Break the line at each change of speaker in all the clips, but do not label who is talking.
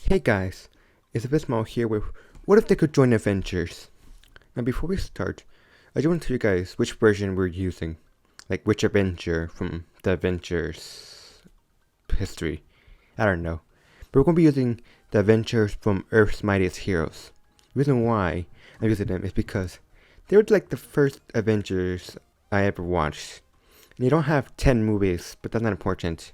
Hey guys, it's Abysmal here with What If They Could Join Avengers? Now before we start, I just want to tell you guys which version we're using. Like which Avenger from the Avengers history. I don't know. But we're going to be using the Avengers from Earth's Mightiest Heroes. The reason why I'm using them is because they were like the first Avengers I ever watched. And you don't have 10 movies, but that's not important.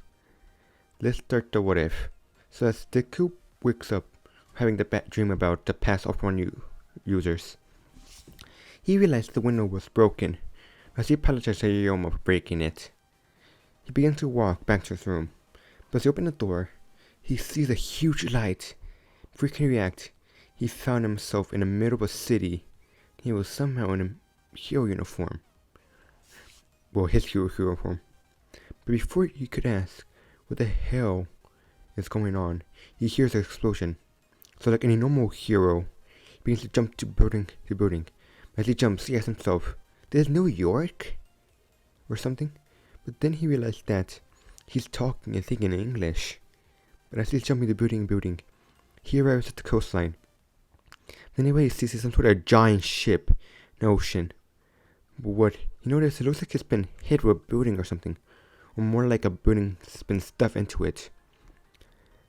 Let's start the what if. So as Deku wakes up having the bad dream about the past Ultron users, he realized the window was broken. As he apologized to Yoma for breaking it, he begins to walk back to his room. But as he opens the door, he sees a huge light. Before he can react, he found himself in the middle of a city. He was somehow in a hero uniform. Well, his hero uniform. But before he could ask what the hell is going on, he hears an explosion. So like any normal hero, he begins to jump to building to building. As he jumps, he asks himself, "This is New York?" Or something. But then he realized that he's talking and thinking in English. But as he's jumping to building, he arrives at the coastline. Then anyway, he sees some sort of giant ship in the ocean. But what he noticed, it looks like it's been hit with a building or something. Or more like a building's been stuffed into it.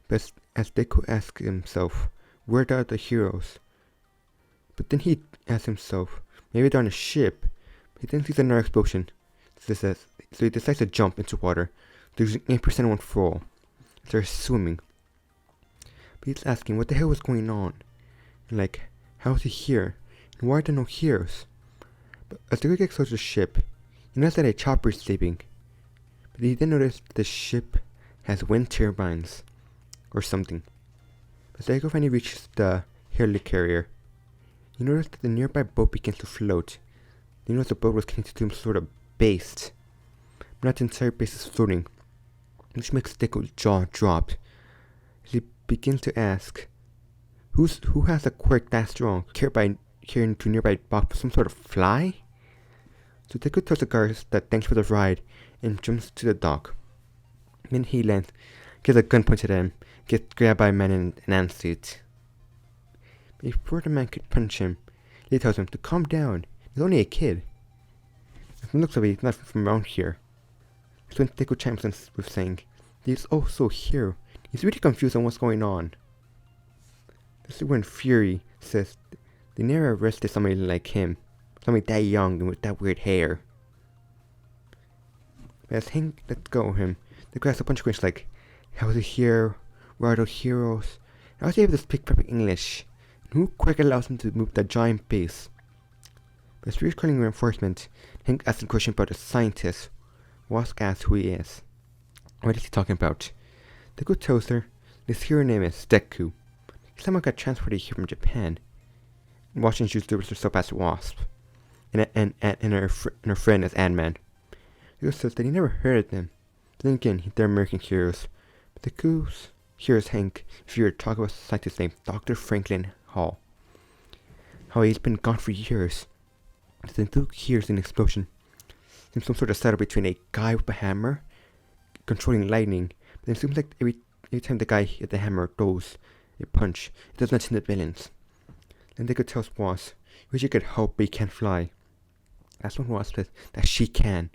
But as Deku asks himself, where are the heroes? But then he asks himself, maybe they're on a ship. He then sees another explosion. So he decides to jump into water. Losing 8% won't fall. They're swimming. But he's asking what the hell is going on? And like, how is he here? And why are there no heroes? But as Deku gets close to the ship, he notices that a chopper is sleeping. But he then noticed the ship has wind turbines. Or something. As Deku finally reaches the helicarrier, he noticed that the nearby boat begins to float. He noticed the boat was connected to some sort of base. But not the entire base is floating. Which makes Deku's jaw drop. As he begins to ask, who has a quirk that strong? Carried to nearby box some sort of fly? So Deku tells the guards that thanks for the ride and jumps to the dock. Then he lands, gets a gun pointed at him, gets grabbed by a man in an ant-suit. Before the man could punch him, he tells him to calm down. He's only a kid. From the looks of it, he's not from around here. That's when Deku chimes in with saying, he's also here. He's really confused on what's going on. This is when Fury says they never arrested somebody like him. Somebody that young and with that weird hair. But as Hank lets go of him, Deku asks a bunch of questions like, how is he here? Where are those heroes? How is he able to speak perfect English? And who quick allows him to move that giant base? But as Fury's calling reinforcement, Hank asks a question about the scientist. Wask asks who he is. What is he talking about? Deku tells her this hero name is Deku. He somehow got transported here from Japan. And Washington used herself as Wasp. And her friend as Ant-Man. Deku says that he never heard of them. But then again, they're American heroes. But Deku's hears Hank Fury talk about a scientist named Dr. Franklin Hall. How he's been gone for years. Then Deku hears an explosion. Seems some sort of setup between a guy with a hammer controlling lightning. But it seems like every time the guy hits the hammer throws a punch, it does not hit the villains. Then Deku tells Wasp, wish he could help but he can't fly. That's when Wasp says that she can.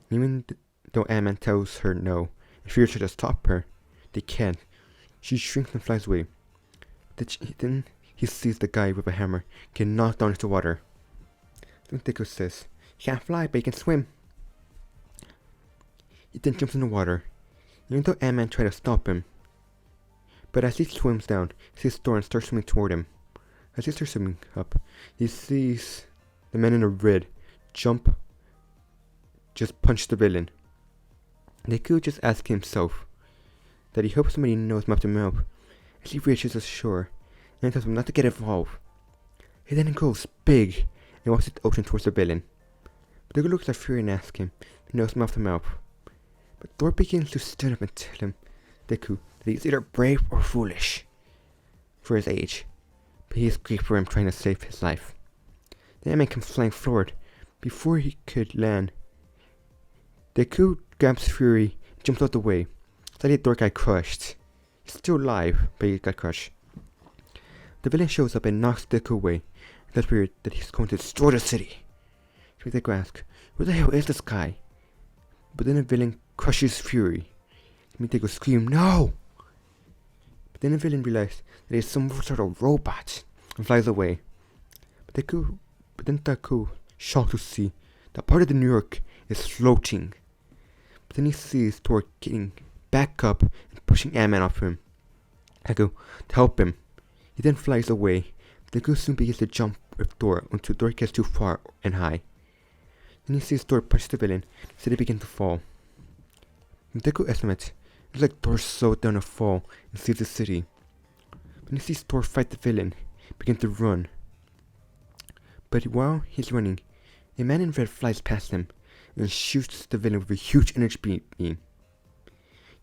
Even though Ant-Man tells her no, and Fury tries to stop her, they can't. She shrinks and flies away. Then he sees the guy with a hammer get knocked down into water. Then Deku says, he can't fly, but he can swim. He then jumps in the water, even though Ant-Man tried to stop him. But as he swims down, he sees Thor and starts swimming toward him. As he starts swimming up, he sees the man in the red just punch the villain. Deku just asks himself that he hopes somebody knows mouth to mouth as he reaches the shore and tells him not to get involved. He then goes big and walks the ocean towards the villain. But Deku looks at Fury and asks him if he knows mouth to mouth. But Thor begins to stand up and tell Deku that he's either brave or foolish for his age. But he is great for him trying to save his life. The Ant-Man comes flying forward. Before he could land, Deku grabs Fury and jumps out the way. Suddenly Thor got crushed. He's still alive, but he got crushed. The villain shows up and knocks Deku away. That's weird that he's going to destroy the city. Deku asks, who the hell is this guy? But then the villain crushes Fury. Deku screams, no! But then the villain realizes that he's some sort of robot and flies away. But then Deku shocked to see that part of the New York is floating. But then he sees Thor getting back up and pushing Ant-Man off him. Deku to help him. He then flies away. Deku soon begins to jump with Thor until Thor gets too far and high. Then he sees Thor punch the villain, so they begin to fall. And Deku estimates it's like Thor slowed down to fall and sees the city. When he sees Thor fight the villain, begin to run. But while he's running, a man in red flies past him and shoots the villain with a huge energy beam.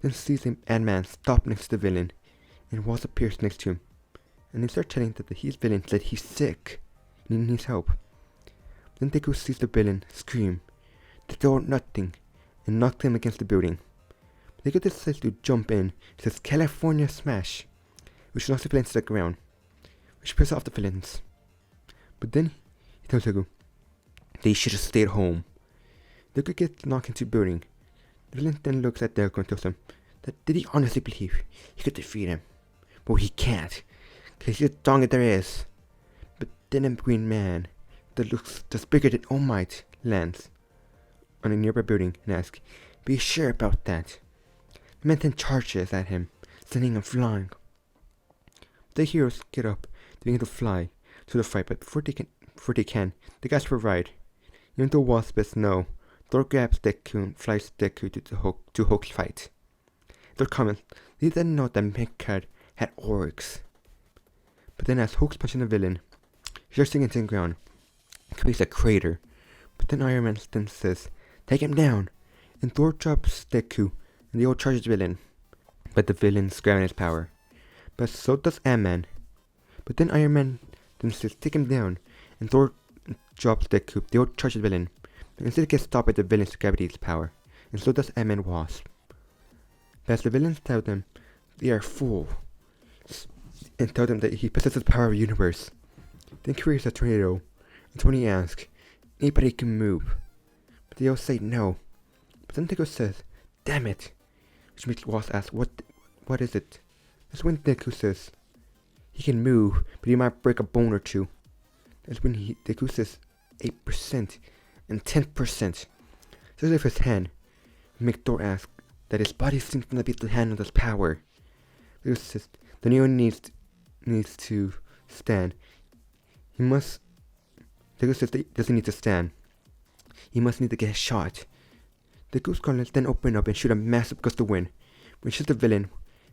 Then sees Ant-Man stop next to the villain, and Wasp appears next to him. And they start telling that he's villain that he's sick and he needs help. Then Deku sees the villain scream, they throw nothing, and knock him against the building. Deku decides to jump in, says California Smash, which knocks the villain to the ground, which pisses off the villains. But then he tells Deku they should have stayed home. Deku gets knocked into the building. The villain then looks at Deku and tells him that did he honestly believe he could defeat him? But he can't, because he's the strongest there is. But then a green man that looks just bigger than All Might lands on a nearby building and asks, be sure about that. The man then charges at him, sending him flying. The heroes get up, they begin to fly to the fight, but before they can, the guys provide. Even though Wasp says no, Thor grabs Deku and flies Deku to Hulk's fight. Thor comments, they didn't know that Midgard had orcs. But then as Hulk's punching the villain, he starts sinking to the ground. It creates a crater. But then Iron Man then says, take him down. And Thor drops Deku and they all charge the villain. But the villain's grabbing his power. But so does Ant-Man. But then Iron Man then says, take him down. And Thor drops Deku. They all charge the villain. But instead gets stopped by the villain's gravity's power. And so does Ant-Man Wasp. But as the villains tell them, they are fools. And tell them that he possesses the power of the universe. Then creates a tornado. And Tony asks, anybody can move. But they all say no. But then Deku says, damn it. Which makes Wasp ask, what is it? That's when Deku says, he can move, but he might break a bone or two. That's when Deku says 8% and 10%. So with his hand, make Thor ask that his body seems to not be able to handle this power. Deku says the Neo needs to stand. Deku says that he doesn't need to stand. He must need to get a shot. Deku's gauntlets then open up and shoot a massive gust of wind, which hits the villain,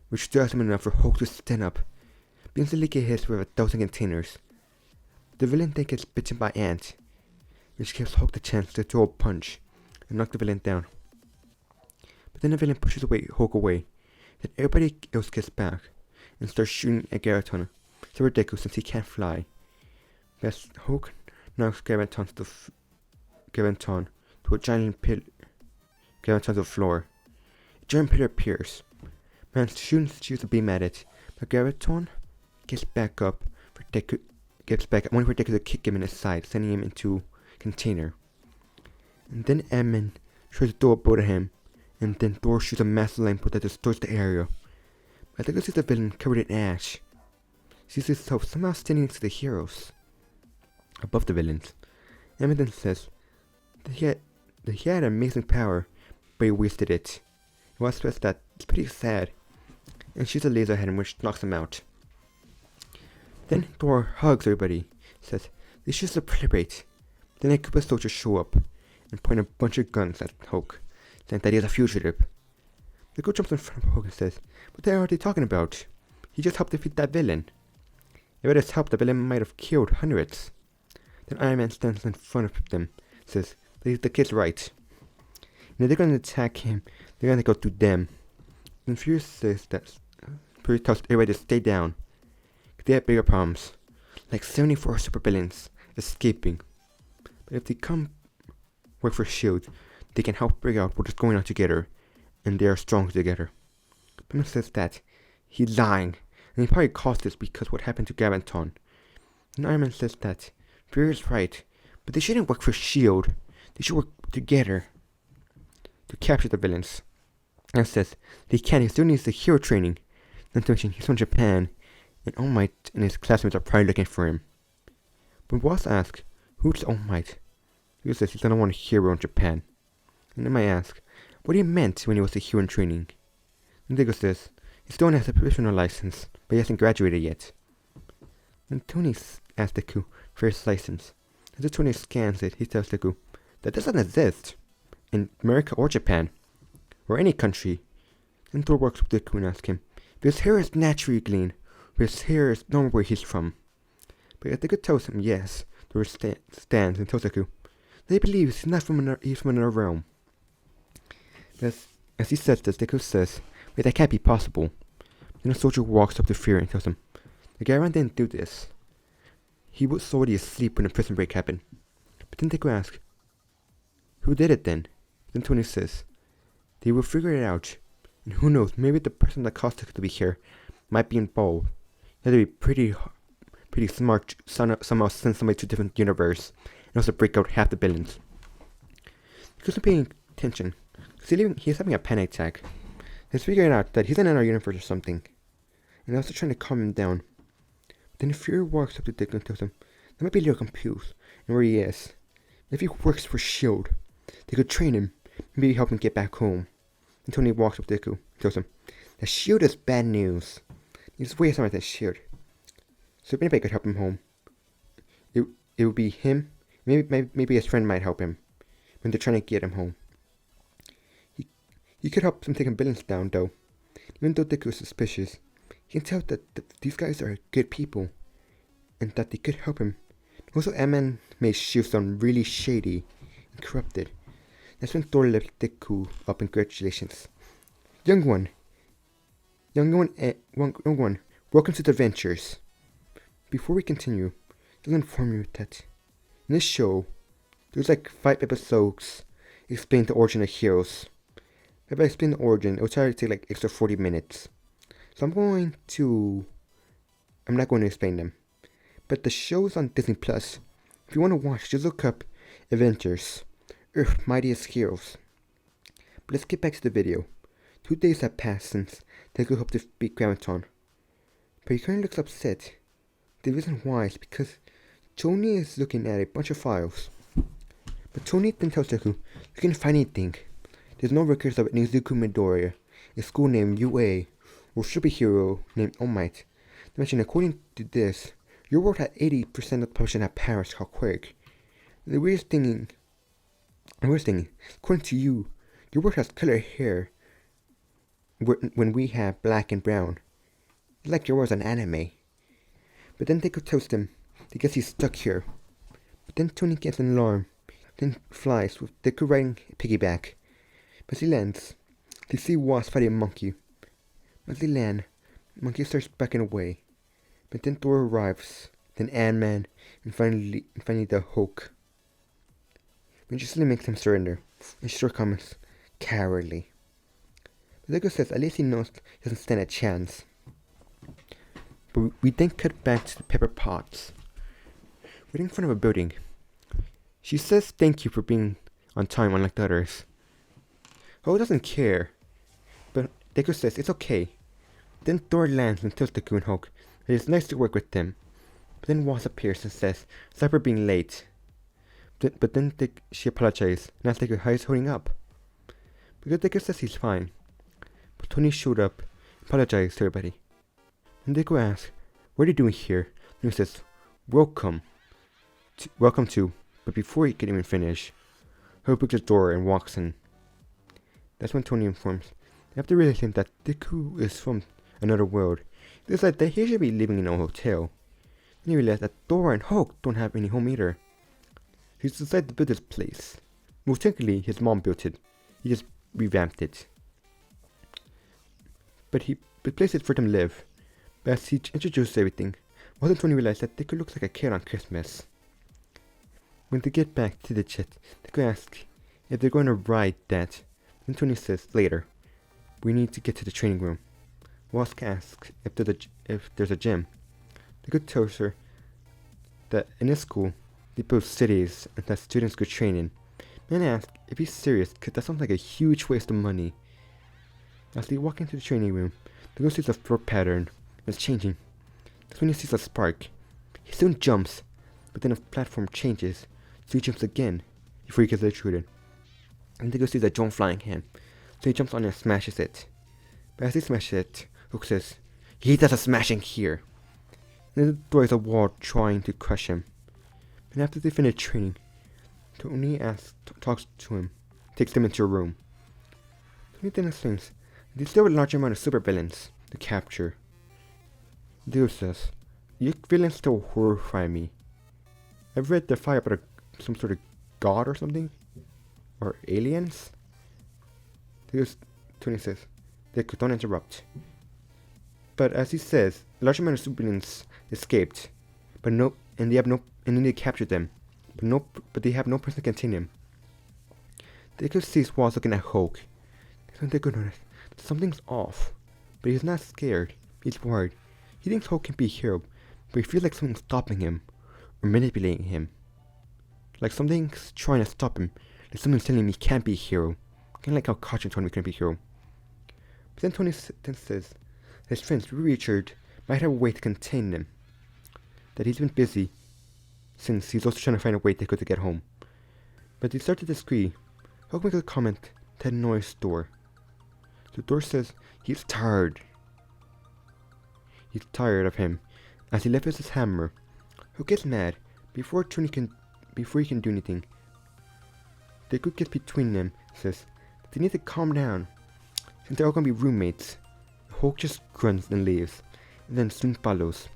which stirs him enough for Hulk to stand up. But instantly get hit with 1,000 containers. The villain then gets bitten by ants, which gives Hulk the chance to throw a punch and knock the villain down. But then the villain pushes Hulk away. Then everybody else gets back and starts shooting at Garaton, so Deku since he can't fly. As Hulk knocks Garaton to a giant pillar. Garaton to the floor. A giant pillar appears. Man shoots a beam at it, but Garaton gets back up for Deku. Only for Deku to kick him in the side, sending him into a container. And then Ant-Man tries to throw a bolt at him, and then Thor shoots a massive lightning bolt that destroys the area. But Deku sees the villain covered in ash. He sees himself somehow standing next to the heroes, above the villains. Ant-Man then says that he had amazing power, but he wasted it. He was stressed that it's pretty sad, and shoots a laser at him which knocks him out. Then Thor hugs everybody, says they should celebrate. Then a group of soldiers show up and point a bunch of guns at Hulk, saying that he's a fugitive. The girl jumps in front of Hulk and says, what the hell are they talking about? He just helped defeat that villain. If it has helped, the villain might have killed hundreds. Then Iron Man stands in front of them, says the kid's right. And if they're gonna attack him, they're gonna go through them. And Fury says that Fury tells everybody to stay down. They have bigger problems, like 74 supervillains escaping. But if they come work for S.H.I.E.L.D., they can help figure out what is going on together, and they are strong together. Batman says that he's lying, and he probably caused this because what happened to Gavanton. And Iron Man says that Fury is right, but they shouldn't work for S.H.I.E.L.D. They should work together to capture the villains. And says they can't, he still needs the hero training. Not to mention he's from Japan, and All Might and his classmates are probably looking for him. But Ross asks, who's All Might? He says he's not one hero in Japan. And then I ask, what he meant when he was a hero in training. And Deku says, he still has a professional license, but he hasn't graduated yet. And Tony asks Deku for his license. As Tony scans it, he tells Deku that doesn't exist in America or Japan, or any country. Then Thor works with Deku and asks him if his hair is naturally clean, or his hair is normal where he's from. But Deku tells him yes, Thor stands and tells Deku they believe he's not from he's from another realm. As he says this, Deku says, wait, that can't be possible. Then a soldier walks up to Fury and tells him, the Garan didn't do this. He was already asleep when the prison break happened. But then Deku asks, who did it then? Then Tony says, they will figure it out. And who knows, maybe the person that caused Deku to be here might be involved. He had to be pretty smart to somehow send somebody to a different universe and also break out half the villains. Because of paying attention, he's having a panic attack. He's figuring out that he's in another universe or something. And also trying to calm him down. Then Fury walks up to Deku and tells him they might be a little confused and where he is. If he works for S.H.I.E.L.D., they could train him, maybe help him get back home. And Tony walks up to Deku and tells him that S.H.I.E.L.D. is bad news. He's way smarter than S.H.I.E.L.D. So if anybody could help him home, it would be him. Maybe his friend might help him when they're trying to get him home. He could help them taking villains down, though. Even though Deku is suspicious, he can tell that these guys are good people, and that they could help him. Also, Ant-Man made S.H.I.E.L.D. sound really shady and corrupted. That's when Thor lifted Deku up in congratulations. Young one, welcome to the Avengers. Before we continue, I'll inform you that in this show, there's like 5 episodes explaining the origin of heroes. If I explain the origin, it'll try to take like extra 40 minutes. So I'm not going to explain them. But the show's on Disney Plus. If you want to watch, just look up Avengers, Earth's Mightiest Heroes. But let's get back to the video. 2 days have passed since Deku hoped to beat Graviton. But he currently looks upset. The reason why is because Tony is looking at a bunch of files. But Tony then tells Deku, you can't find anything. There's no records of Nizuku Midoriya, a school named UA, or superhero named All Might. To mention, according to this, your world had 80% of the population had powers called Quirk. The weirdest thing, according to you, your world has colored hair when we have black and brown. It's like your world's an anime. But then Deku tells them, they guess he's stuck here. But then Tony gets an alarm, then flies with Deku riding a piggyback. As he lands, they see Wasp fighting a monkey. As they land, Monkey starts backing away. But then Thor arrives, then Ant-Man, and finally the Hulk. Which just makes him surrender, and Short comments, cowardly. But Deku says at least he knows he doesn't stand a chance. But we then cut back to the Pepper Potts, waiting in front of a building. She says thank you for being on time unlike the others. Hulk doesn't care, but Deku says it's okay. Then Thor lands and tells Deku and Hulk that it's nice to work with them. But then Wasp appears and says sorry for being late. But then she apologizes and asks Deku how he's holding up. Because Deku says he's fine. But Tony showed up and apologized to everybody. And Deku asks, what are you doing here? And he says, welcome to, but before he can even finish, Hulk opens the door and walks in. That's when Tony informs, after realizing that Deku is from another world, he decides that he should be living in a hotel. And he realizes that Thor and Hulk don't have any home either. He decided to build this place. Well, technically, his mom built it. He just revamped it. But he placed it for them to live. But as he introduces everything, wasn't Tony realized that Deku looks like a kid on Christmas. When they get back to the jet, Deku asks if they're going to ride that. Then Tony says, later, we need to get to the training room. Wask asks if there's a gym. Deku tells her that in his school, they build cities and that students could train in. Man asks if he's serious, cause that sounds like a huge waste of money. As they walk into the training room, Deku sees a floor pattern. It's changing. That's when he sees a spark. He soon jumps, but then the platform changes, so he jumps again before he gets electrocuted. And Deku sees a drone flying him, so he jumps on it and smashes it. But as he smashes it, Hook says, "He does a smashing here." And then the door is a wall trying to crush him. And after they finish training, Tony talks to him, takes them into a room. Tony then explains that there's still a large amount of supervillains to capture. Deku says, "Your villains still horrify me. I've read the fire about some sort of god or something? Or aliens?" Tony says, "Deku, don't interrupt." But as he says, a large amount of supervillains escaped, and then they captured them, but they have no person to contain them. Deku sees Walls looking at Hulk. That's when Deku notices that something's off, but he's not scared. He's worried. He thinks Hulk can be a hero, but he feels like something's stopping him, or manipulating him. Like something's trying to stop him, like something's telling him he can't be a hero. Kinda like how Caution told him he couldn't be a hero. But then Tony then says that his friends, Richard, might have a way to contain them. That he's been busy, since he's also trying to find a way to get home. But they start to disagree. Hulk makes a comment to annoy Thor. So Thor says he's tired. He's tired of him. As he lifts his hammer, Hulk gets mad. Before he can do anything, Deku gets between them, says they need to calm down, since they're all gonna be roommates. Hulk just grunts and leaves, and then soon follows.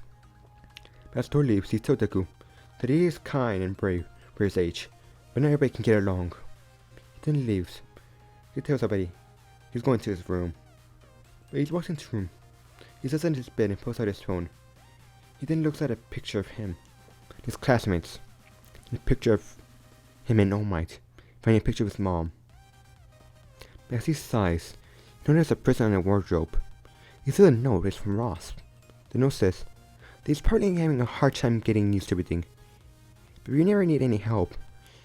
But as Thor leaves, he tells Deku that he is kind and brave for his age, but not everybody can get along. He then leaves. He tells everybody he's going to his room. But he walks into his room. He sits on his bed and pulls out his phone. He then looks at a picture of him, his classmates, and a picture of him and All Might, finding a picture of his mom. But as he sighs, he notices a present on a wardrobe. He sees a note. It's from Ross. The note says that he's partly having a hard time getting used to everything, but if you never need any help,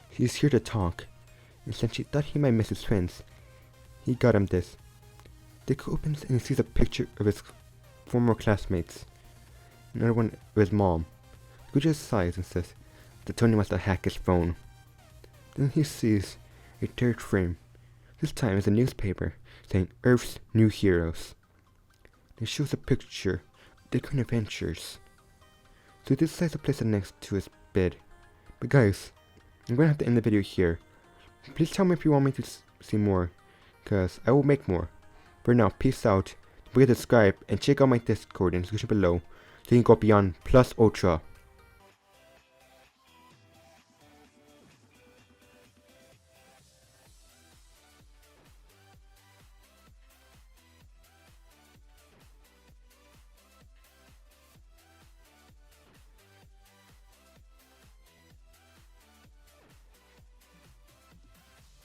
he's here to talk. And since he thought he might miss his friends, he got him this. Deku opens and he sees a picture of his former classmates. Another one of his mom. Deku just sighs and says that Tony must have hacked his phone. Then he sees a third frame. This time it's a newspaper saying Earth's New Heroes. It shows a picture of Deku Avengers. So he decides to place it next to his bed. But guys, I'm going to have to end the video here. Please tell me if you want me to see more, because I will make more. For now, peace out. Don't forget to subscribe and check out my Discord in the description below so you can go beyond plus ultra.